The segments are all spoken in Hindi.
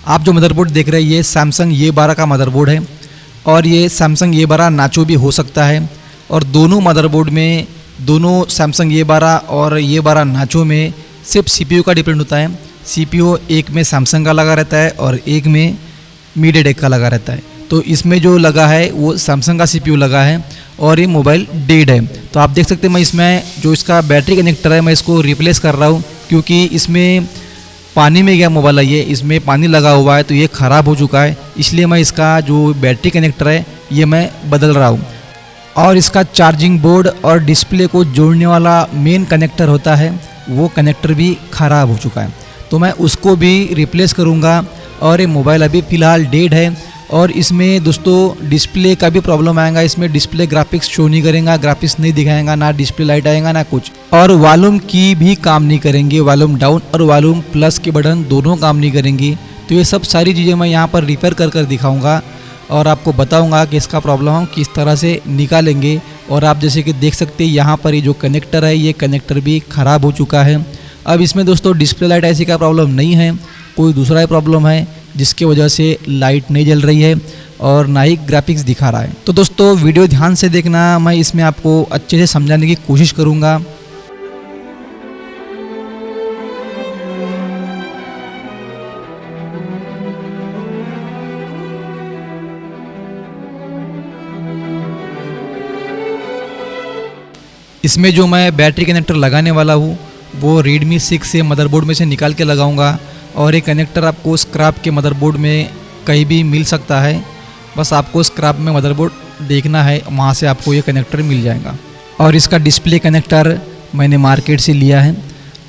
आप जो मदरबोर्ड देख रहे हैं ये सैमसंग E12 का मदरबोर्ड है और ये सैमसंग E12 नाचो भी हो सकता है। और दोनों मदरबोर्ड में, दोनों सैमसंग E12 और E12 नाचो में सिर्फ CPU का डिपेंड होता है। CPU एक में सैमसंग का लगा रहता है और एक में मीडियाटेक का लगा रहता है। तो इसमें जो लगा है वो सैमसंग का CPU लगा है और ये मोबाइल डेड है। तो आप देख सकते हैं मैं इसमें जो इसका बैटरी कनेक्टर है मैं इसको रिप्लेस कर रहा हूँ, क्योंकि इसमें पानी में गया मोबाइल है, ये इसमें पानी लगा हुआ है तो ये ख़राब हो चुका है। इसलिए मैं इसका जो बैटरी कनेक्टर है ये मैं बदल रहा हूँ। और इसका चार्जिंग बोर्ड और डिस्प्ले को जोड़ने वाला मेन कनेक्टर होता है वो कनेक्टर भी ख़राब हो चुका है, तो मैं उसको भी रिप्लेस करूँगा। और ये मोबाइल अभी फ़िलहाल डेड है और इसमें दोस्तों डिस्प्ले का भी प्रॉब्लम आएगा। इसमें डिस्प्ले ग्राफिक्स शो नहीं करेगा, ग्राफिक्स नहीं दिखाएगा, ना डिस्प्ले लाइट आएगा ना कुछ। और वॉल्यूम की भी काम नहीं करेंगे, वॉल्यूम डाउन और वॉल्यूम प्लस के बटन दोनों काम नहीं करेंगी। तो ये सब सारी चीज़ें मैं यहाँ पर रिपेयर कर दिखाऊँगा और आपको बताऊँगा कि इसका प्रॉब्लम हम किस तरह से निकालेंगे। और आप जैसे कि देख सकते हैं यहाँ पर ये जो कनेक्टर है ये कनेक्टर भी ख़राब हो चुका है। अब इसमें दोस्तों डिस्प्ले लाइट ऐसी का प्रॉब्लम नहीं है, कोई दूसरा ही प्रॉब्लम है जिसकी वजह से लाइट नहीं जल रही है और ना ही ग्राफिक्स दिखा रहा है। तो दोस्तों वीडियो ध्यान से देखना, मैं इसमें आपको अच्छे से समझाने की कोशिश करूँगा। इसमें जो मैं बैटरी कनेक्टर लगाने वाला हूँ वो Redmi 6 से मदरबोर्ड में से निकाल के लगाऊंगा। और ये कनेक्टर आपको स्क्रैप के मदरबोर्ड में कहीं भी मिल सकता है, बस आपको स्क्रैप में मदरबोर्ड देखना है, वहाँ से आपको ये कनेक्टर मिल जाएगा। और इसका डिस्प्ले कनेक्टर मैंने मार्केट से लिया है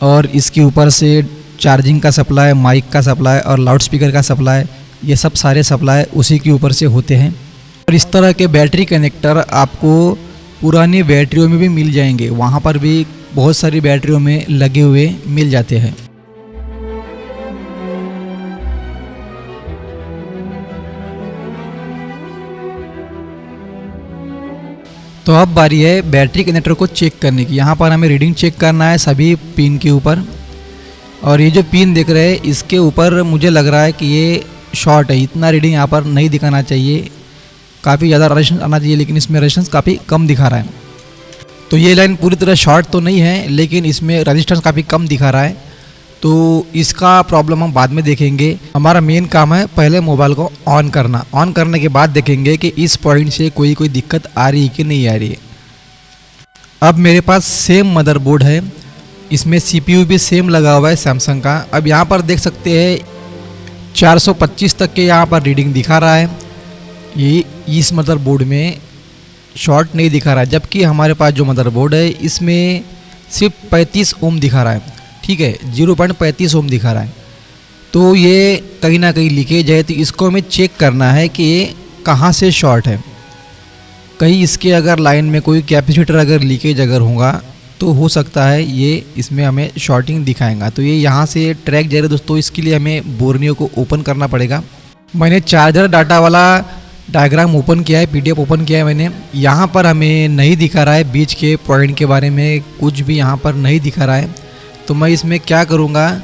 और इसके ऊपर से चार्जिंग का सप्लाई, माइक का सप्लाई और लाउड स्पीकर का सप्लाई, ये सब सारे सप्लाई उसी के ऊपर से होते हैं। और इस तरह के बैटरी कनेक्टर आपको पुरानी बैटरियों में भी मिल जाएंगे, वहाँ पर भी बहुत सारी बैटरियों में लगे हुए मिल जाते हैं। तो अब बारी है बैटरी कनेक्टर को चेक करने की। यहाँ पर हमें रीडिंग चेक करना है सभी पिन के ऊपर। और ये जो पिन देख रहे हैं इसके ऊपर मुझे लग रहा है कि ये शॉर्ट है, इतना रीडिंग यहाँ पर नहीं दिखाना चाहिए, काफ़ी ज़्यादा रेजिस्टेंस आना चाहिए, लेकिन इसमें रेजिस्टेंस काफ़ी कम दिखा रहा है। तो ये लाइन पूरी तरह शॉर्ट तो नहीं है लेकिन इसमें रेजिस्टेंस काफ़ी कम दिखा रहा है। तो इसका प्रॉब्लम हम बाद में देखेंगे। हमारा मेन काम है पहले मोबाइल को ऑन करना, ऑन करने के बाद देखेंगे कि इस पॉइंट से कोई दिक्कत आ रही है कि नहीं आ रही है। अब मेरे पास सेम मदरबोर्ड है, इसमें CPU भी सेम लगा हुआ है सैमसंग का। अब यहाँ पर देख सकते हैं 425 तक के यहाँ पर रीडिंग दिखा रहा है। ये इस मदरबोर्ड में शॉर्ट नहीं दिखा रहा है, जबकि हमारे पास जो मदरबोर्ड है इसमें सिर्फ 35 ओम दिखा रहा है। ठीक है, 0.35 ओम दिखा रहा है। तो ये कहीं ना कहीं लीकेज है, तो इसको हमें चेक करना है कि ये कहाँ से शॉर्ट है। कहीं इसके अगर लाइन में कोई कैपेसिटर अगर लीकेज अगर होगा तो हो सकता है ये इसमें हमें शॉर्टिंग दिखाएगा। तो ये यहाँ से ट्रैक जा रहा है दोस्तों, इसके लिए हमें बोर्नियो को ओपन करना पड़ेगा। मैंने चार्जर डाटा वाला डायग्राम ओपन किया है, PDF ओपन किया है मैंने। यहाँ पर हमें नहीं दिखा रहा है, बीच के पॉइंट के बारे में कुछ भी यहाँ पर नहीं दिखा रहा है। तो मैं इसमें क्या करूँगा,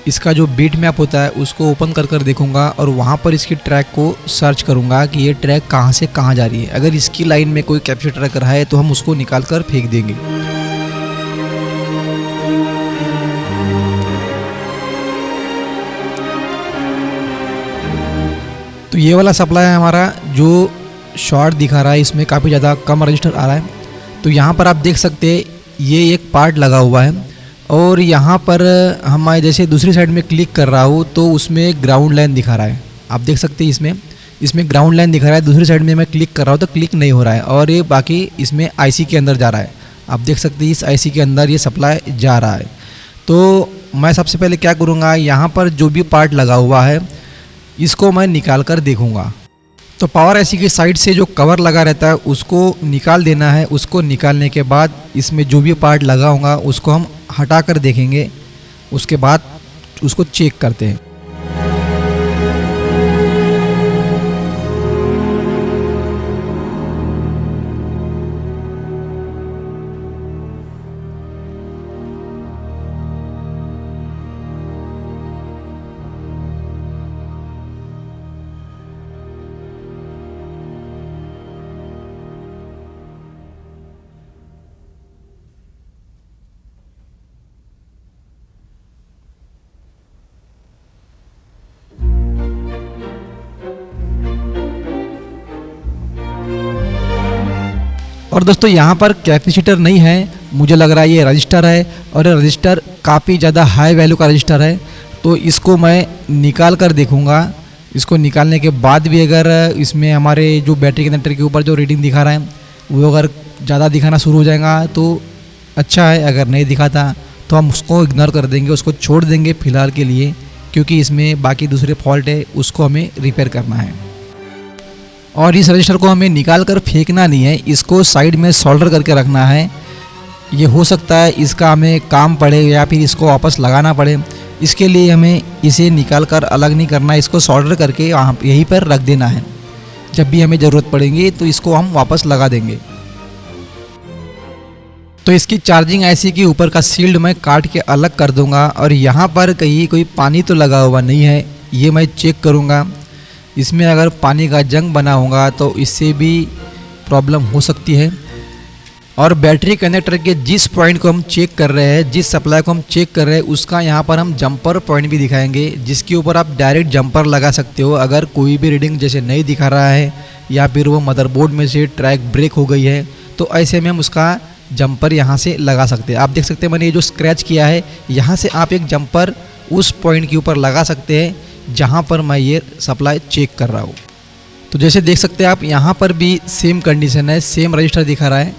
इसका जो बीट मैप होता है उसको ओपन कर देखूँगा और वहाँ पर इसकी ट्रैक को सर्च करूँगा कि ये ट्रैक कहाँ से कहाँ जा रही है। अगर इसकी लाइन में कोई कैपेसिटर अगर है तो हम उसको निकाल कर फेंक देंगे। तो ये वाला सप्लाई है हमारा जो शॉर्ट दिखा रहा है, इसमें काफ़ी ज़्यादा कम रजिस्टर आ रहा है। तो यहाँ पर आप देख सकते हैं ये एक पार्ट लगा हुआ है और यहाँ पर हमारे जैसे दूसरी साइड में क्लिक कर रहा हूँ तो उसमें ग्राउंड लाइन दिखा रहा है। आप देख सकते हैं इसमें ग्राउंड लाइन दिखा रहा है, दूसरी साइड में मैं क्लिक कर रहा हूँ तो क्लिक नहीं हो रहा है और ये बाकी इसमें IC के अंदर जा रहा है। आप देख सकते हैं इस IC के अंदर ये सप्लाई जा रहा है। तो मैं सबसे पहले क्या करूँगा, यहाँ पर जो भी पार्ट लगा हुआ है इसको मैं निकाल कर देखूँगा। तो पावर IC की साइड से जो कवर लगा रहता है उसको निकाल देना है। उसको निकालने के बाद इसमें जो भी पार्ट लगा होगा उसको हम हटा कर देखेंगे, उसके बाद उसको चेक करते हैं। और दोस्तों यहाँ पर कैपेसिटर नहीं है, मुझे लग रहा है ये रजिस्टर है, और ये रजिस्टर काफ़ी ज़्यादा हाई वैल्यू का रजिस्टर है। तो इसको मैं निकाल कर देखूँगा। इसको निकालने के बाद भी अगर इसमें हमारे जो बैटरी कनेक्टर के ऊपर जो रीडिंग दिखा रहा है वो अगर ज़्यादा दिखाना शुरू हो जाएगा तो अच्छा है, अगर नहीं दिखाता तो हम उसको इग्नोर कर देंगे, उसको छोड़ देंगे फ़िलहाल के लिए, क्योंकि इसमें बाकी दूसरे फॉल्ट है उसको हमें रिपेयर करना है। और इस रजिस्टर को हमें निकाल कर फेंकना नहीं है, इसको साइड में सोल्डर करके रखना है। ये हो सकता है इसका हमें काम पड़े या फिर इसको वापस लगाना पड़े, इसके लिए हमें इसे निकाल कर अलग नहीं करना है, इसको सोल्डर करके यहीं पर रख देना है। जब भी हमें ज़रूरत पड़ेगी तो इसको हम वापस लगा देंगे। तो इसकी चार्जिंग आईसी के ऊपर का शील्ड मैं काट के अलग कर दूंगा, और यहाँ पर कहीं कोई पानी तो लगा हुआ नहीं है ये मैं चेक करूँगा। इसमें अगर पानी का जंग बना होगा तो इससे भी प्रॉब्लम हो सकती है। और बैटरी कनेक्टर के जिस पॉइंट को हम चेक कर रहे हैं, जिस सप्लाई को हम चेक कर रहे हैं, उसका यहाँ पर हम जंपर पॉइंट भी दिखाएंगे, जिसके ऊपर आप डायरेक्ट जंपर लगा सकते हो। अगर कोई भी रीडिंग जैसे नहीं दिखा रहा है या फिर वो मदरबोर्ड में से ट्रैक ब्रेक हो गई है, तो ऐसे में हम उसका जंपर यहाँ से लगा सकते हैं। आप देख सकते हैं मैंने ये जो स्क्रैच किया है, यहाँ से आप एक जंपर उस पॉइंट के ऊपर लगा सकते हैं जहाँ पर मैं ये सप्लाई चेक कर रहा हूँ। तो जैसे देख सकते हैं आप, यहाँ पर भी सेम कंडीशन है, सेम रजिस्टर दिखा रहा है।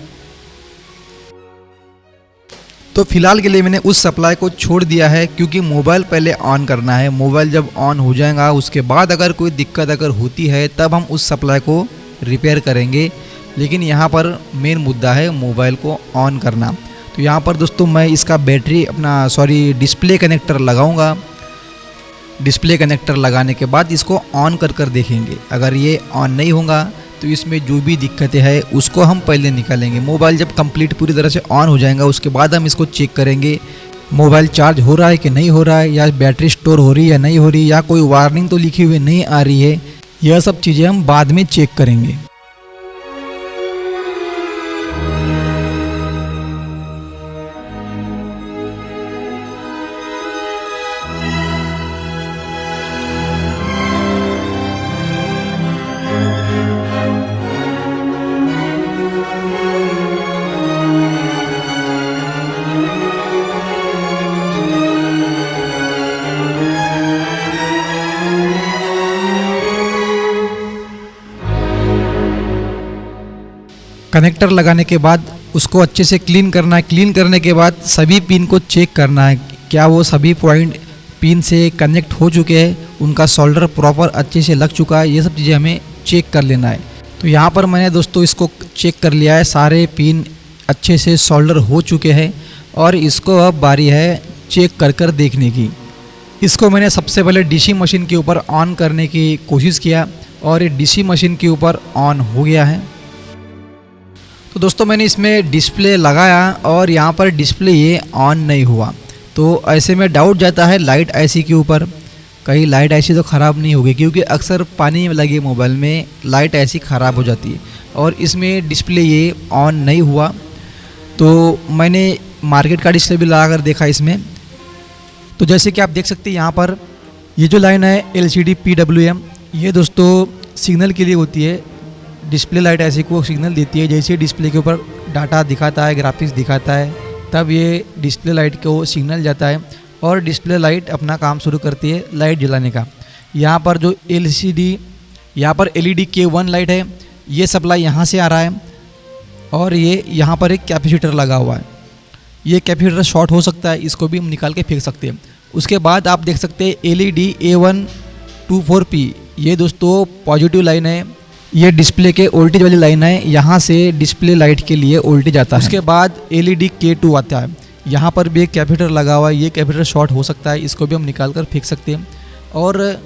तो फिलहाल के लिए मैंने उस सप्लाई को छोड़ दिया है, क्योंकि मोबाइल पहले ऑन करना है। मोबाइल जब ऑन हो जाएगा उसके बाद अगर कोई दिक्कत अगर होती है तब हम उस सप्लाई को रिपेयर करेंगे, लेकिन यहाँ पर मेन मुद्दा है मोबाइल को ऑन करना। तो यहाँ पर दोस्तों मैं इसका डिस्प्ले कनेक्टर लगाऊंगा। डिस्प्ले कनेक्टर लगाने के बाद इसको ऑन कर देखेंगे। अगर ये ऑन नहीं होगा तो इसमें जो भी दिक्कतें हैं उसको हम पहले निकालेंगे। मोबाइल जब कंप्लीट पूरी तरह से ऑन हो जाएगा उसके बाद हम इसको चेक करेंगे मोबाइल चार्ज हो रहा है कि नहीं हो रहा है, या बैटरी स्टोर हो रही है या नहीं हो रही, या कोई वार्निंग तो लिखी हुई नहीं आ रही है। यह सब चीज़ें हम बाद में चेक करेंगे। कनेक्टर लगाने के बाद उसको अच्छे से क्लीन करना है। क्लीन करने के बाद सभी पिन को चेक करना है, क्या वो सभी पॉइंट पिन से कनेक्ट हो चुके हैं, उनका सोल्डर प्रॉपर अच्छे से लग चुका है, ये सब चीज़ें हमें चेक कर लेना है। तो यहाँ पर मैंने दोस्तों इसको चेक कर लिया है, सारे पिन अच्छे से सोल्डर हो चुके हैं, और इसको अब बारी है चेक कर देखने की। इसको मैंने सबसे पहले डीसी मशीन के ऊपर ऑन करने की कोशिश किया, और ये डीसी मशीन के ऊपर ऑन हो गया है। तो दोस्तों मैंने इसमें डिस्प्ले लगाया और यहाँ पर डिस्प्ले ये ऑन नहीं हुआ। तो ऐसे में डाउट जाता है लाइट आईसी के ऊपर, कहीं लाइट आईसी तो ख़राब नहीं होगी, क्योंकि अक्सर पानी में लगे मोबाइल में लाइट आईसी ख़राब हो जाती है, और इसमें डिस्प्ले ये ऑन नहीं हुआ। तो मैंने मार्केट का डिस्प्ले भी लगा कर देखा इसमें। तो जैसे कि आप देख सकते हैं यहाँ पर ये जो लाइन है LCD PWM, ये दोस्तों सिग्नल के लिए होती है। डिस्प्ले लाइट ऐसे को सिग्नल देती है, जैसे डिस्प्ले के ऊपर डाटा दिखाता है, ग्राफिक्स दिखाता है, तब ये डिस्प्ले लाइट को सिग्नल जाता है और डिस्प्ले लाइट अपना काम शुरू करती है लाइट जलाने का। यहाँ पर जो यहाँ पर LED K1 लाइट है, ये सप्लाई यहाँ से आ रहा है, और ये यहाँ पर एक कैपेसिटर लगा हुआ है। ये कैपेसिटर शॉर्ट हो सकता है, इसको भी हम निकाल के फेंक सकते हैं। उसके बाद आप देख सकते हैं LED A124P, ये दोस्तों पॉजिटिव लाइन है, ये डिस्प्ले के वोल्टेज वाली लाइन है, यहाँ से डिस्प्ले लाइट के लिए वोल्टेज आता है। उसके बाद LED K2 आता है, यहाँ पर भी एक कैपेसिटर लगा हुआ है, ये कैपेसिटर शॉर्ट हो सकता है, इसको भी हम निकाल कर फेंक सकते हैं। और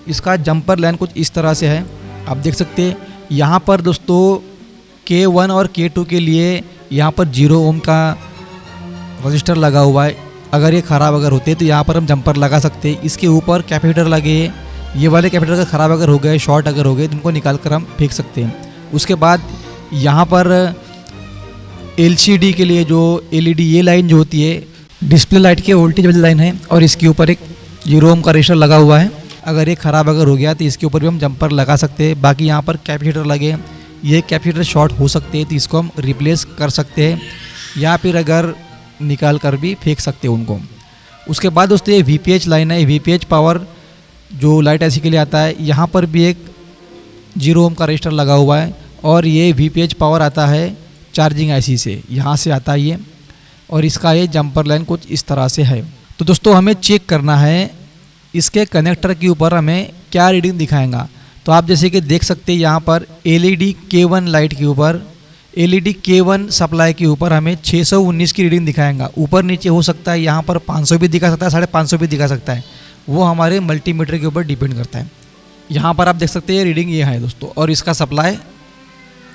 इसका जंपर लाइन कुछ इस तरह से है, आप देख सकते हैं। यहाँ पर दोस्तों K1 और K2 के लिए यहाँ पर 0 ओम का रजिस्टर लगा हुआ है। अगर ये ख़राब अगर होते तो यहाँ पर हम जंपर लगा सकते हैं। इसके ऊपर कैपेसिटर लगे, ये वाले कैपेसिटर अगर ख़राब अगर हो गए, शॉर्ट अगर हो गए, तो इनको निकाल कर हम फेंक सकते हैं। उसके बाद यहाँ पर LCD के लिए जो LED ये लाइन जो होती है डिस्प्ले लाइट के वोल्टेज वाली लाइन है, और इसके ऊपर एक 0 ओम का रजिस्टर लगा हुआ है। अगर ये ख़राब अगर हो गया तो इसके ऊपर भी हम जंपर लगा सकते हैं। बाकी यहाँ पर कैपेसिटर लगे, ये कैपेसिटर शॉर्ट हो सकते हैं तो इसको हम रिप्लेस कर सकते हैं या फिर अगर निकाल कर भी फेंक सकते हैं उनको। उसके बाद दोस्तों ये VPH लाइन है, VPH पावर जो लाइट ऐसी के लिए आता है, यहाँ पर भी एक 0 ओम का रजिस्टर लगा हुआ है और ये VPH पावर आता है चार्जिंग IC से, यहाँ से आता है ये, और इसका ये जंपर लाइन कुछ इस तरह से है। तो दोस्तों हमें चेक करना है इसके कनेक्टर के ऊपर हमें क्या रीडिंग दिखाएगा। तो आप जैसे कि देख सकते हैं यहाँ पर LED K1 लाइट के ऊपर, LED K1 सप्लाई के ऊपर हमें 619 की रीडिंग दिखाएगा। ऊपर नीचे हो सकता है, यहाँ पर 500 भी दिखा सकता है, 550 भी दिखा सकता है, वो हमारे मल्टीमीटर के ऊपर डिपेंड करता है। यहाँ पर आप देख सकते हैं रीडिंग ये है दोस्तों, और इसका सप्लाई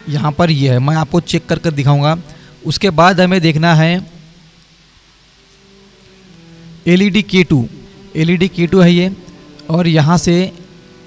यहाँ पर ये है, मैं आपको चेक कर कर दिखाऊंगा। उसके बाद हमें देखना है LED K2 है ये, और यहाँ से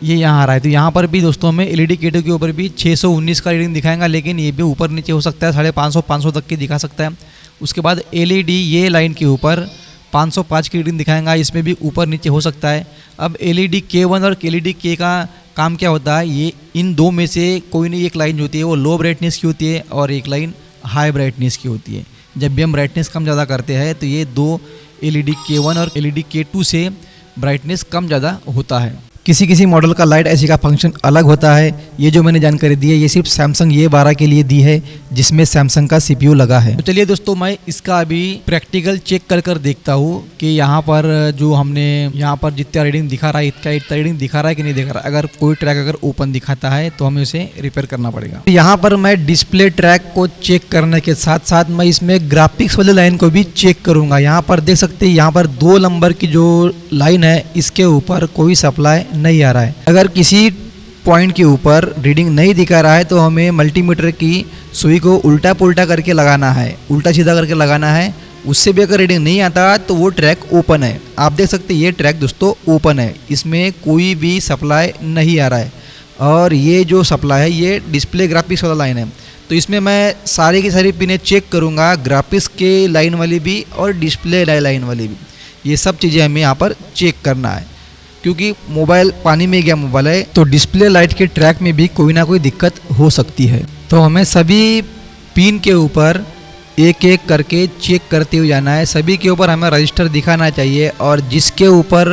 ये यहाँ आ रहा है। तो यहाँ पर भी दोस्तों हमें LED K2 के ऊपर भी 619 का रीडिंग दिखाएगा, लेकिन ये भी ऊपर नीचे हो सकता है, 550 तक की दिखा सकता है। उसके बाद LED ये लाइन के ऊपर 505 की रीडिंग दिखाएगा, इसमें भी ऊपर नीचे हो सकता है। अब LED K1 और LED K का काम क्या होता है, ये इन दो में से कोई नहीं एक लाइन जो होती है वो लो ब्राइटनेस की होती है और एक लाइन हाई ब्राइटनेस की होती है। जब भी हम ब्राइटनेस कम ज़्यादा करते हैं तो ये दो LED K1 और LED K2 से ब्राइटनेस कम ज़्यादा होता है। किसी किसी मॉडल का लाइट ऐसी का फंक्शन अलग होता है। ये जो मैंने जानकारी दी है ये सिर्फ सैमसंग ये12 के लिए दी है, जिसमें सैमसंग का CPU लगा है। तो चलिए दोस्तों मैं इसका अभी प्रैक्टिकल चेक कर कर देखता हूँ कि यहाँ पर जो हमने यहाँ पर जितना रीडिंग दिखा रहा है इतना रीडिंग दिखा रहा है कि नहीं दिखा रहा है। अगर कोई ट्रैक अगर ओपन दिखाता है तो हमें उसे रिपेयर करना पड़ेगा। यहाँ पर मैं डिस्प्ले ट्रैक को चेक करने के साथ साथ मैं इसमें ग्राफिक्स वाले लाइन को भी चेक करूँगा। यहाँ पर देख सकते हैं यहाँ पर 2 नंबर की जो लाइन है इसके ऊपर कोई सप्लाई नहीं आ रहा है। अगर किसी पॉइंट के ऊपर रीडिंग नहीं दिखा रहा है तो हमें मल्टीमीटर की सुई को उल्टा पुल्टा करके लगाना है, उल्टा सीधा करके लगाना है। उससे भी अगर रीडिंग नहीं आता तो वो ट्रैक ओपन है। आप देख सकते हैं ये ट्रैक दोस्तों ओपन है, इसमें कोई भी सप्लाई नहीं आ रहा है। और ये जो सप्लाई है ये डिस्प्ले ग्राफिक्स वाला लाइन है, तो इसमें मैं सारी की सारी पिनें चेक करूँगा, ग्राफिक्स के लाइन वाली भी और डिस्प्ले लाइन वाली भी। ये सब चीज़ें हमें यहाँ पर चेक करना है, क्योंकि मोबाइल पानी में गया मोबाइल है तो डिस्प्ले लाइट के ट्रैक में भी कोई ना कोई दिक्कत हो सकती है। तो हमें सभी पिन के ऊपर एक एक करके चेक करते हुए जाना है। सभी के ऊपर हमें रजिस्टर दिखाना चाहिए, और जिसके ऊपर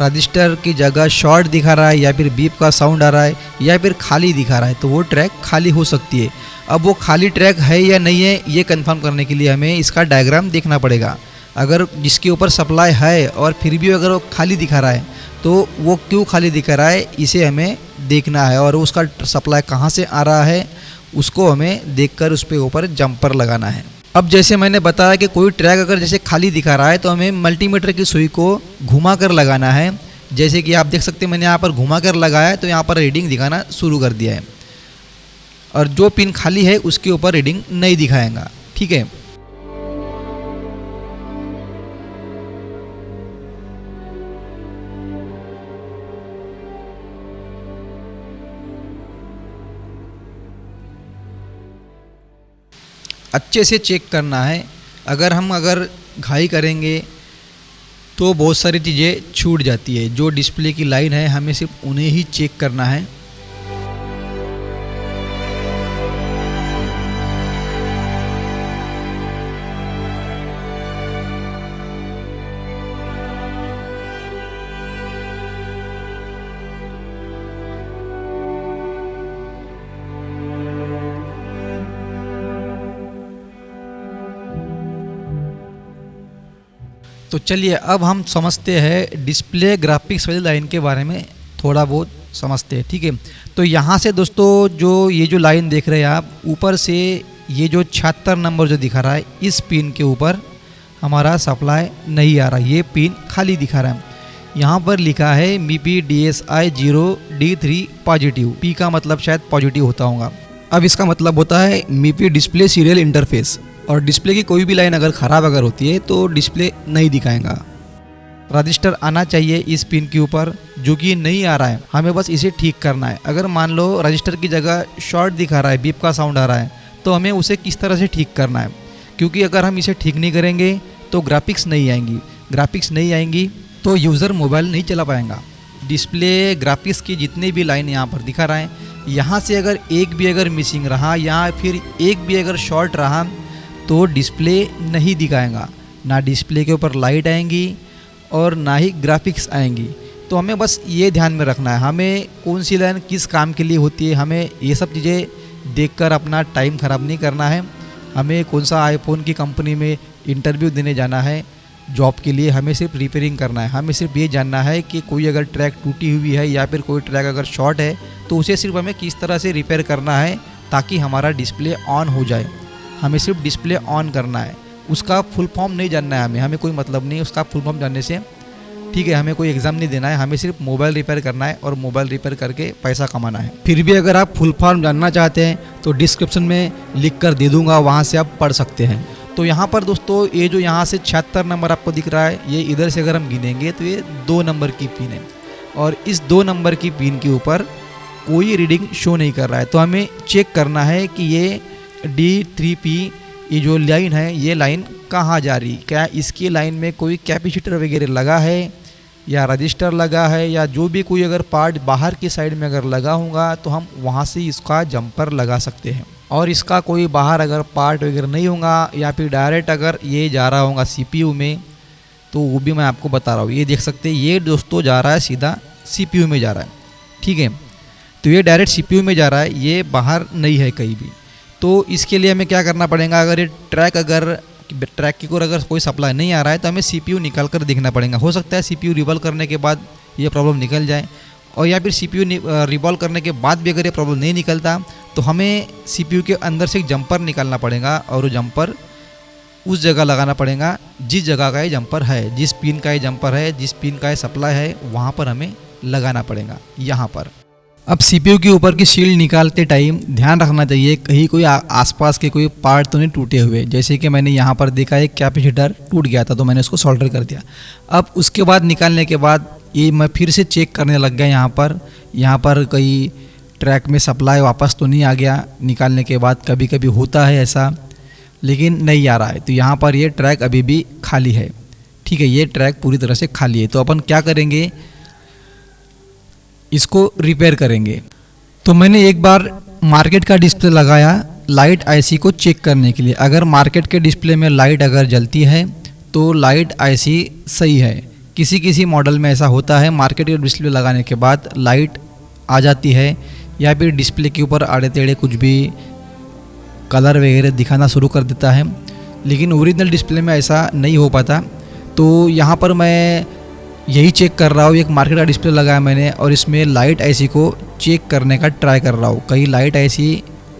रजिस्टर की जगह शॉर्ट दिखा रहा है या फिर बीप का साउंड आ रहा है या फिर खाली दिखा रहा है तो वो ट्रैक खाली हो सकती है। अब वो खाली ट्रैक है या नहीं है ये कंफर्म करने के लिए हमें इसका डायग्राम देखना पड़ेगा। अगर जिसके ऊपर सप्लाई है और फिर भी अगर वो खाली दिखा रहा है तो वो क्यों खाली दिखा रहा है इसे हमें देखना है, और उसका सप्लाई कहाँ से आ रहा है उसको हमें देखकर उस पे ऊपर जंपर लगाना है। अब जैसे मैंने बताया कि कोई ट्रैक अगर जैसे खाली दिखा रहा है तो हमें मल्टीमीटर की सुई को घुमा कर लगाना है। जैसे कि आप देख सकते हैं मैंने यहाँ पर घुमा कर लगाया है तो यहाँ पर रीडिंग दिखाना शुरू कर दिया है, और जो पिन खाली है उसके ऊपर रीडिंग नहीं दिखाएगा। ठीक है, अच्छे से चेक करना है। अगर घाई करेंगे तो बहुत सारी चीज़ें छूट जाती है। जो डिस्प्ले की लाइन है हमें सिर्फ उन्हें ही चेक करना है। तो चलिए अब हम समझते हैं डिस्प्ले ग्राफिक्स वाली लाइन के बारे में, थोड़ा बहुत समझते हैं। ठीक है, तो यहाँ से दोस्तों ये जो लाइन देख रहे हैं आप, ऊपर से ये जो 76 नंबर जो दिखा रहा है इस पिन के ऊपर हमारा सप्लाई नहीं आ रहा, ये पिन खाली दिखा रहा है। यहाँ पर लिखा है MIPI DSI 0D3 positive. P का मतलब शायद पॉजिटिव होता होगा। अब इसका मतलब होता है MIPI डिस्प्ले सीरियल इंटरफेस, और डिस्प्ले की कोई भी लाइन अगर ख़राब अगर होती है तो डिस्प्ले नहीं दिखाएगा। रजिस्टर आना चाहिए इस पिन के ऊपर, जो कि नहीं आ रहा है, हमें बस इसे ठीक करना है। अगर मान लो रजिस्टर की जगह शॉर्ट दिखा रहा है, बीप का साउंड आ रहा है, तो हमें उसे किस तरह से ठीक करना है, क्योंकि अगर हम इसे ठीक नहीं करेंगे तो ग्राफिक्स नहीं आएंगी। ग्राफिक्स नहीं आएंगी तो यूज़र मोबाइल नहीं चला पाएगा। डिस्प्ले ग्राफिक्स की जितने भी लाइन यहाँ पर दिखा रहा है यहाँ से अगर एक भी अगर मिसिंग रहा या फिर एक भी अगर शॉर्ट रहा तो डिस्प्ले नहीं दिखाएगा, ना डिस्प्ले के ऊपर लाइट आएंगी और ना ही ग्राफिक्स आएंगी। तो हमें बस ये ध्यान में रखना है हमें कौन सी लाइन किस काम के लिए होती है, हमें ये सब चीज़ें देखकर अपना टाइम ख़राब नहीं करना है। हमें कौन सा आईफोन की कंपनी में इंटरव्यू देने जाना है जॉब के लिए, हमें सिर्फ रिपेयरिंग करना है। हमें सिर्फ ये जानना है कि कोई अगर ट्रैक टूटी हुई है या फिर कोई ट्रैक अगर शॉर्ट है तो उसे सिर्फ हमें किस तरह से रिपेयर करना है ताकि हमारा डिस्प्ले ऑन हो जाए। हमें सिर्फ डिस्प्ले ऑन करना है, उसका फुल फॉर्म नहीं जानना है हमें कोई मतलब नहीं उसका फुल फॉर्म जानने से, ठीक है। हमें कोई एग्ज़ाम नहीं देना है, हमें सिर्फ मोबाइल रिपेयर करना है और मोबाइल रिपेयर करके पैसा कमाना है। फिर भी अगर आप फुल फॉर्म जानना चाहते हैं तो डिस्क्रिप्शन में लिख कर दे दूँगा, वहाँ से आप पढ़ सकते हैं। तो यहाँ पर दोस्तों ये जो यहाँ से 76 नंबर आपको दिख रहा है, ये इधर से अगर हम गिनेंगे तो ये 2 नंबर की पिन है और इस 2 नंबर की पिन के ऊपर कोई रीडिंग शो नहीं कर रहा है। तो हमें चेक करना है कि ये D3P ये जो लाइन है ये लाइन कहाँ जा रही, क्या इसकी लाइन में कोई कैपेसिटर वगैरह लगा है या रजिस्टर लगा है या जो भी कोई अगर पार्ट बाहर की साइड में अगर लगा होगा तो हम वहाँ से इसका जंपर लगा सकते हैं। और इसका कोई बाहर अगर पार्ट वगैरह नहीं होगा या फिर डायरेक्ट अगर ये जा रहा होगा CPU में तो वो भी मैं आपको बता रहा हूँ। ये देख सकते हैं ये दोस्तों जा रहा है सीधा CPU में जा रहा है, ठीक है। तो ये डायरेक्ट CPU में जा रहा है, ये बाहर नहीं है कहीं भी। तो इसके लिए हमें क्या करना पड़ेगा, अगर ये ट्रैक की अगर कोई सप्लाई नहीं आ रहा है तो हमें CPU निकाल कर देखना पड़ेगा। हो सकता है CPU रिवॉल्व करने के बाद ये प्रॉब्लम निकल जाए और या फिर CPU रिवॉल्व करने के बाद भी अगर ये प्रॉब्लम नहीं निकलता तो हमें CPU के अंदर से एक जंपर निकालना पड़ेगा और वो जंपर उस जगह लगाना पड़ेगा जिस जगह का ये जंपर है, जिस पिन का ये जंपर है, जिस पिन का ये सप्लाई है वहाँ पर हमें लगाना पड़ेगा यहाँ पर। अब CPU के ऊपर की शील्ड निकालते टाइम ध्यान रखना चाहिए कहीं कोई आसपास के कोई पार्ट तो नहीं टूटे हुए। जैसे कि मैंने यहाँ पर देखा एक कैपेसिटर टूट गया था तो मैंने उसको सोल्डर कर दिया। अब उसके बाद निकालने के बाद ये मैं फिर से चेक करने लग गया यहाँ पर कहीं ट्रैक में सप्लाई वापस तो नहीं आ गया। निकालने के बाद कभी कभी होता है ऐसा, लेकिन नहीं आ रहा है। तो यहाँ पर ये ट्रैक अभी भी खाली है, ठीक है। ये ट्रैक पूरी तरह से खाली है। तो अपन क्या करेंगे, इसको रिपेयर करेंगे। तो मैंने एक बार मार्केट का डिस्प्ले लगाया लाइट IC को चेक करने के लिए। अगर मार्केट के डिस्प्ले में लाइट अगर जलती है तो लाइट IC सही है। किसी मॉडल में ऐसा होता है, मार्केट के डिस्प्ले लगाने के बाद लाइट आ जाती है या फिर डिस्प्ले के ऊपर आड़े टेढ़े कुछ भी कलर वगैरह दिखाना शुरू कर देता है, लेकिन ओरिजिनल डिस्प्ले में ऐसा नहीं हो पाता। तो यहाँ पर मैं यही चेक कर रहा हूँ, एक मार्केट का डिस्प्ले लगाया मैंने और इसमें लाइट IC को चेक करने का ट्राई कर रहा हूँ कहीं लाइट IC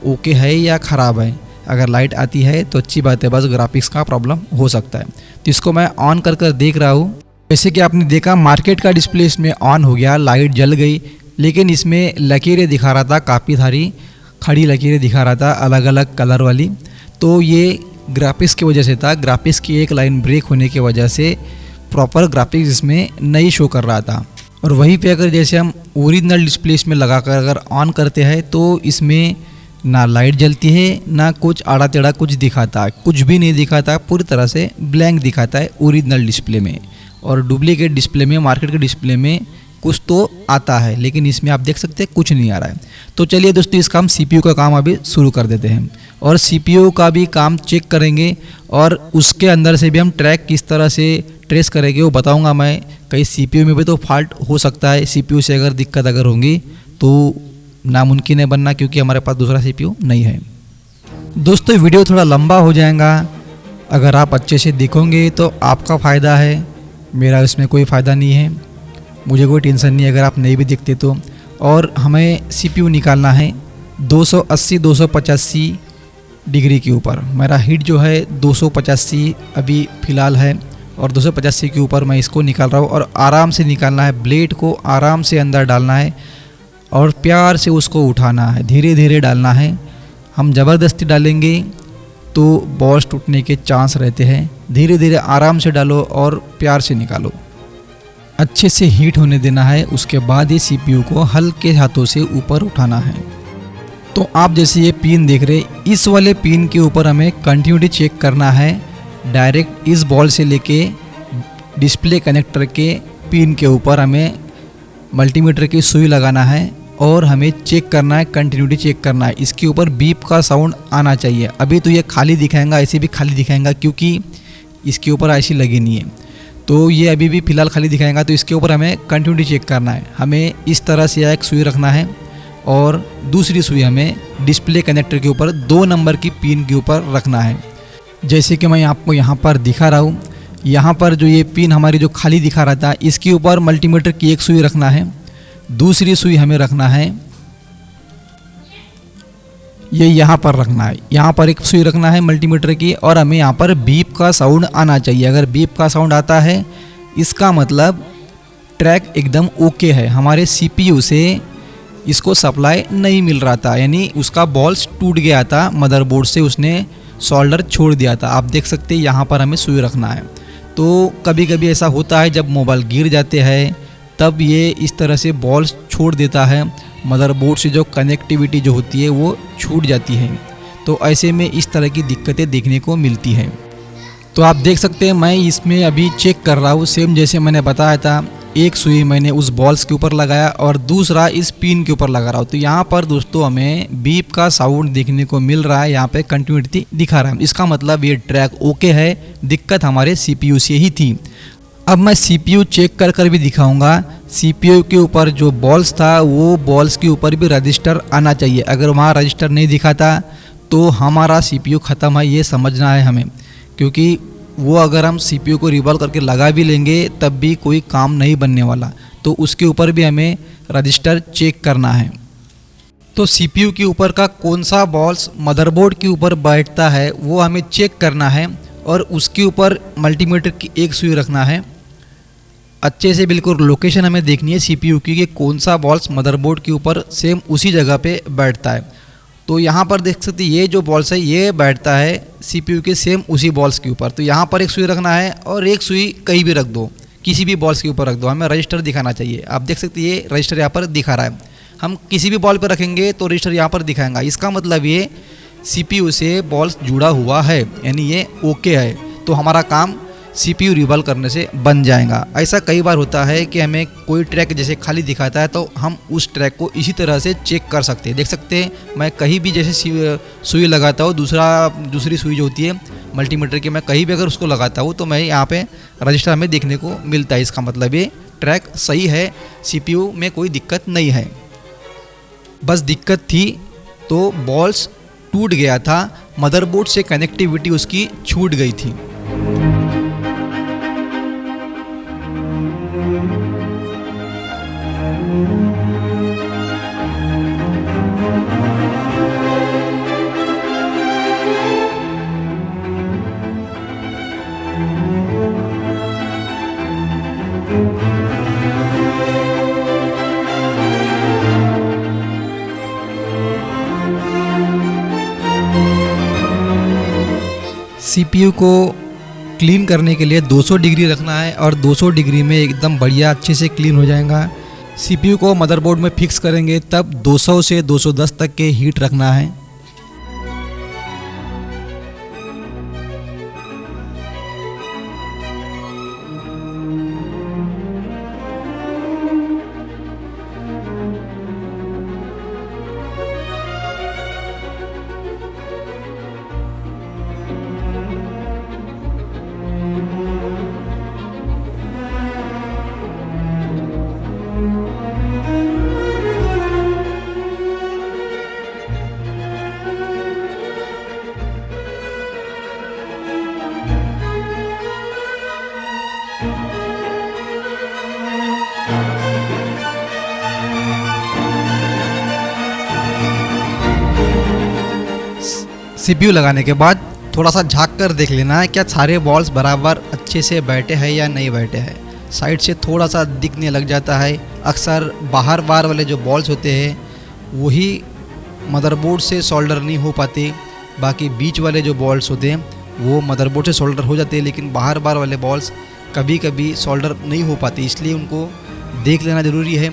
ओके है या ख़राब है। अगर लाइट आती है तो अच्छी बात है, बस ग्राफिक्स का प्रॉब्लम हो सकता है। तो इसको मैं ऑन कर देख रहा हूँ। जैसे कि आपने देखा मार्केट का डिस्प्ले इसमें ऑन हो गया, लाइट जल गई, लेकिन इसमें लकीरें दिखा रहा था, काफ़ी सारी खड़ी लकीरें दिखा रहा था अलग अलग कलर वाली। तो ये ग्राफिक्स की वजह से था, ग्राफिक्स की एक लाइन ब्रेक होने की वजह से प्रॉपर ग्राफिक्स इसमें नहीं शो कर रहा था। और वहीं पे अगर जैसे हम ओरिजिनल डिस्प्ले इसमें लगाकर अगर ऑन करते हैं तो इसमें ना लाइट जलती है ना कुछ आड़ा टेढ़ा कुछ दिखाता, कुछ भी नहीं दिखाता, पूरी तरह से ब्लैंक दिखाता है ओरिजिनल डिस्प्ले में। और डुप्लीकेट डिस्प्ले में, मार्केट के डिस्प्ले में कुछ तो आता है, लेकिन इसमें आप देख सकते हैं कुछ नहीं आ रहा है। तो चलिए दोस्तों इसका हम CPU का काम अभी शुरू कर देते हैं और CPU का भी काम चेक करेंगे और उसके अंदर से भी हम ट्रैक किस तरह से ट्रेस करेंगे वो बताऊंगा मैं। कहीं CPU में भी तो फॉल्ट हो सकता है, CPU से अगर दिक्कत अगर होंगी तो नामुमकिन है बनना, क्योंकि हमारे पास दूसरा CPU नहीं है। दोस्तों वीडियो थोड़ा लंबा हो जाएगा, अगर आप अच्छे से देखोगे तो आपका फ़ायदा है, मेरा इसमें कोई फ़ायदा नहीं है, मुझे कोई टेंशन नहीं अगर आप नहीं भी देखते तो। और हमें CPU निकालना है 280-285 डिग्री के ऊपर। मेरा हीट जो है 285 अभी फ़िलहाल है और 285 के ऊपर मैं इसको निकाल रहा हूँ। और आराम से निकालना है, ब्लेड को आराम से अंदर डालना है और प्यार से उसको उठाना है, धीरे धीरे डालना है। हम ज़बरदस्ती डालेंगे तो बॉल्स टूटने के चांस रहते हैं। धीरे धीरे आराम से डालो और प्यार से निकालो, अच्छे से हीट होने देना है। उसके बाद ये CPU को हल्के हाथों से ऊपर उठाना है। तो आप जैसे ये पिन देख रहे, इस वाले पिन के ऊपर हमें कंटिन्यूटी चेक करना है। डायरेक्ट इस बॉल से लेके डिस्प्ले कनेक्टर के पिन के ऊपर हमें मल्टीमीटर की सुई लगाना है और हमें चेक करना है, कंटिन्यूटी चेक करना है। इसके ऊपर बीप का साउंड आना चाहिए। अभी तो ये खाली दिखाएगा, ऐसे भी खाली दिखाएगा क्योंकि इसके ऊपर ऐसी लगी नहीं है, तो ये अभी भी फ़िलहाल खाली दिखाएगा। तो इसके ऊपर हमें कंटिन्यूटी चेक करना है। हमें इस तरह से एक सुई रखना है और दूसरी सुई हमें डिस्प्ले कनेक्टर के ऊपर 2 नंबर की पिन के ऊपर रखना है। जैसे कि मैं आपको यहाँ पर दिखा रहा हूँ, यहाँ पर जो ये पिन हमारी जो खाली दिखा रहा था, इसके ऊपर मल्टीमीटर की एक सुई रखना है। दूसरी सुई हमें रखना है, ये यहाँ पर रखना है। यहाँ पर एक सुई रखना है मल्टीमीटर की और हमें यहाँ पर बीप का साउंड आना चाहिए। अगर बीप का साउंड आता है इसका मतलब ट्रैक एकदम ओके है। हमारे सीपीयू से इसको सप्लाई नहीं मिल रहा था, यानी उसका बॉल्स टूट गया था, मदरबोर्ड से उसने सोल्डर छोड़ दिया था। आप देख सकते हैं यहाँ पर हमें सुई रखना है। तो कभी कभी ऐसा होता है जब मोबाइल गिर जाते हैं तब ये इस तरह से बॉल्स छोड़ देता है, मदरबोर्ड से जो कनेक्टिविटी जो होती है वो छूट जाती है। तो ऐसे में इस तरह की दिक्कतें देखने को मिलती हैं। तो आप देख सकते हैं मैं इसमें अभी चेक कर रहा हूँ, सेम जैसे मैंने बताया था। एक सुई मैंने उस बॉल्स के ऊपर लगाया और दूसरा इस पिन के ऊपर लगा रहा हूँ। तो यहाँ पर दोस्तों हमें बीप का साउंड देखने को मिल रहा है, यहाँ पे कंटिन्यूटी दिखा रहा है। इसका मतलब ये ट्रैक ओके है, दिक्कत हमारे सीपीयू से ही थी। अब मैं सीपीयू चेक कर भी दिखाऊंगा। सीपीयू के ऊपर जो बॉल्स था वो बॉल्स के ऊपर भी रजिस्टर आना चाहिए। अगर वहाँ रजिस्टर नहीं दिखाता तो हमारा सीपीयू ख़त्म है, ये समझना है हमें। क्योंकि वो अगर हम सीपीयू को रिवॉल्व करके लगा भी लेंगे तब भी कोई काम नहीं बनने वाला। तो उसके ऊपर भी हमें रजिस्टर चेक करना है। तो सीपीयू के ऊपर का कौन सा बॉल्स मदरबोर्ड के ऊपर बैठता है वो हमें चेक करना है और उसके ऊपर मल्टीमीटर की एक सुई रखना है। अच्छे से बिल्कुल लोकेशन हमें देखनी है सीपीयू की कि कौन सा बॉल्स मदरबोर्ड के ऊपर सेम उसी जगह पे बैठता है। तो यहाँ पर देख सकते हैं ये जो बॉल्स है ये बैठता है सीपीयू के सेम उसी बॉल्स के ऊपर। तो यहाँ पर एक सुई रखना है और एक सुई कहीं भी रख दो, किसी भी बॉल्स के ऊपर रख दो। हमें रजिस्टर दिखाना चाहिए। आप देख सकते हैं ये रजिस्टर यहाँ पर दिखा रहा है। हम किसी भी बॉल पर रखेंगे तो रजिस्टर यहाँ पर दिखाएगा। इसका मतलब ये सीपीयू से बॉल्स जुड़ा हुआ है, यानी ये ओके है। तो हमारा काम सीपीयू रिवॉल्व करने से बन जाएगा। ऐसा कई बार होता है कि हमें कोई ट्रैक जैसे खाली दिखाता है तो हम उस ट्रैक को इसी तरह से चेक कर सकते हैं। देख सकते हैं मैं कहीं भी जैसे सुई लगाता हूँ, दूसरी सुई जो होती है मल्टीमीटर की, मैं कहीं भी अगर उसको लगाता हूँ तो मैं यहाँ पे रजिस्टर हमें देखने को मिलता है। इसका मतलब ये ट्रैक सही है, सीपीयू में कोई दिक्कत नहीं है। बस दिक्कत थी तो बॉल्स टूट गया था, मदरबोर्ड से कनेक्टिविटी उसकी छूट गई थी। सीपीयू को क्लीन करने के लिए 200 डिग्री रखना है और 200 डिग्री में एकदम बढ़िया अच्छे से क्लीन हो जाएगा। सीपीयू को मदरबोर्ड में फिक्स करेंगे तब 200 से 210 तक के हीट रखना है। सीपीयू लगाने के बाद थोड़ा सा झांक कर देख लेना है क्या सारे बॉल्स बराबर अच्छे से बैठे हैं या नहीं बैठे हैं। साइड से थोड़ा सा दिखने लग जाता है। अक्सर बाहर वाले जो बॉल्स होते हैं वही मदरबोर्ड से सोल्डर नहीं हो पाते, बाकी बीच वाले जो बॉल्स होते हैं वो मदरबोर्ड से सोल्डर हो जाते हैं, लेकिन बाहर वाले बॉल्स कभी कभी सोल्डर नहीं हो पाते, इसलिए उनको देख लेना ज़रूरी है।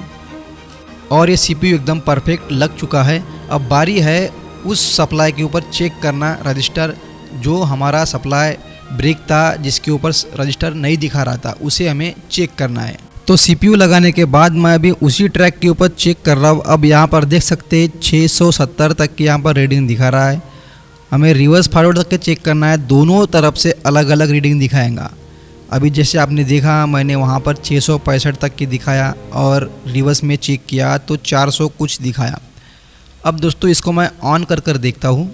और ये सीपीयू एकदम परफेक्ट लग चुका है। अब बारी है उस सप्लाई के ऊपर चेक करना रजिस्टर, जो हमारा सप्लाई ब्रेक था जिसके ऊपर रजिस्टर नहीं दिखा रहा था उसे हमें चेक करना है। तो CPU लगाने के बाद मैं अभी उसी ट्रैक के ऊपर चेक कर रहा हूँ। अब यहाँ पर देख सकते हैं 670 तक की यहाँ पर रीडिंग दिखा रहा है। हमें रिवर्स फॉरवर्ड तक के चेक करना है, दोनों तरफ से अलग अलग रीडिंग दिखाएगा। अभी जैसे आपने देखा मैंने वहाँ पर 665 तक की दिखाया और रिवर्स में चेक किया तो 400 कुछ दिखाया। अब दोस्तों इसको मैं ऑन कर देखता हूँ।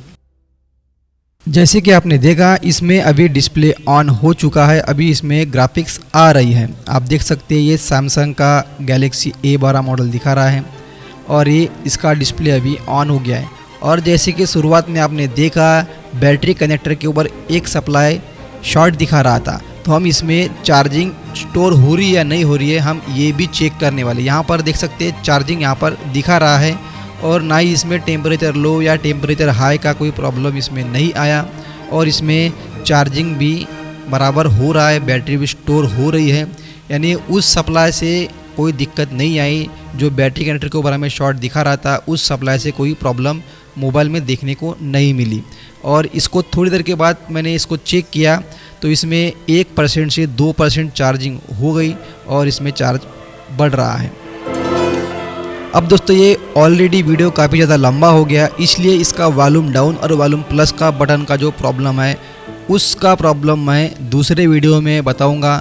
जैसे कि आपने देखा इसमें अभी डिस्प्ले ऑन हो चुका है, अभी इसमें ग्राफिक्स आ रही है। आप देख सकते हैं ये सैमसंग का गैलेक्सी A12 मॉडल दिखा रहा है और ये इसका डिस्प्ले अभी ऑन हो गया है। और जैसे कि शुरुआत में आपने देखा बैटरी कनेक्टर के ऊपर एक सप्लाई शॉर्ट दिखा रहा था, तो हम इसमें चार्जिंग स्टोर हो रही है या नहीं हो रही है हम ये भी चेक करने वाले। यहाँ पर देख सकते हैं चार्जिंग यहाँ पर दिखा रहा है और ना ही इसमें टेम्परेचर लो या टेम्परेचर हाई का कोई प्रॉब्लम इसमें नहीं आया और इसमें चार्जिंग भी बराबर हो रहा है, बैटरी भी स्टोर हो रही है। यानी उस सप्लाई से कोई दिक्कत नहीं आई। जो बैटरी कनेक्टर के ऊपर हमें शॉर्ट दिखा रहा था उस सप्लाई से कोई प्रॉब्लम मोबाइल में देखने को नहीं मिली। और इसको थोड़ी देर के बाद मैंने इसको चेक किया तो इसमें 1% से 2% चार्जिंग हो गई और इसमें चार्ज बढ़ रहा है। अब दोस्तों ये ऑलरेडी वीडियो काफ़ी ज़्यादा लंबा हो गया, इसलिए इसका वॉल्यूम डाउन और वॉल्यूम प्लस का बटन का जो प्रॉब्लम है उसका प्रॉब्लम मैं दूसरे वीडियो में बताऊंगा।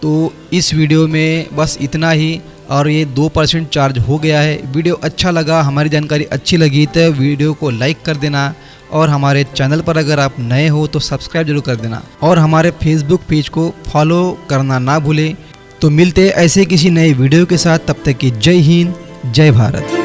तो इस वीडियो में बस इतना ही और ये 2% चार्ज हो गया है। वीडियो अच्छा लगा, हमारी जानकारी अच्छी लगी तो वीडियो को लाइक कर देना और हमारे चैनल पर अगर आप नए हो तो सब्सक्राइब जरूर कर देना और हमारे फेसबुक पेज को फॉलो करना ना भूलें। तो मिलते ऐसे किसी नए वीडियो के साथ, तब तक की जय हिंद जय भारत।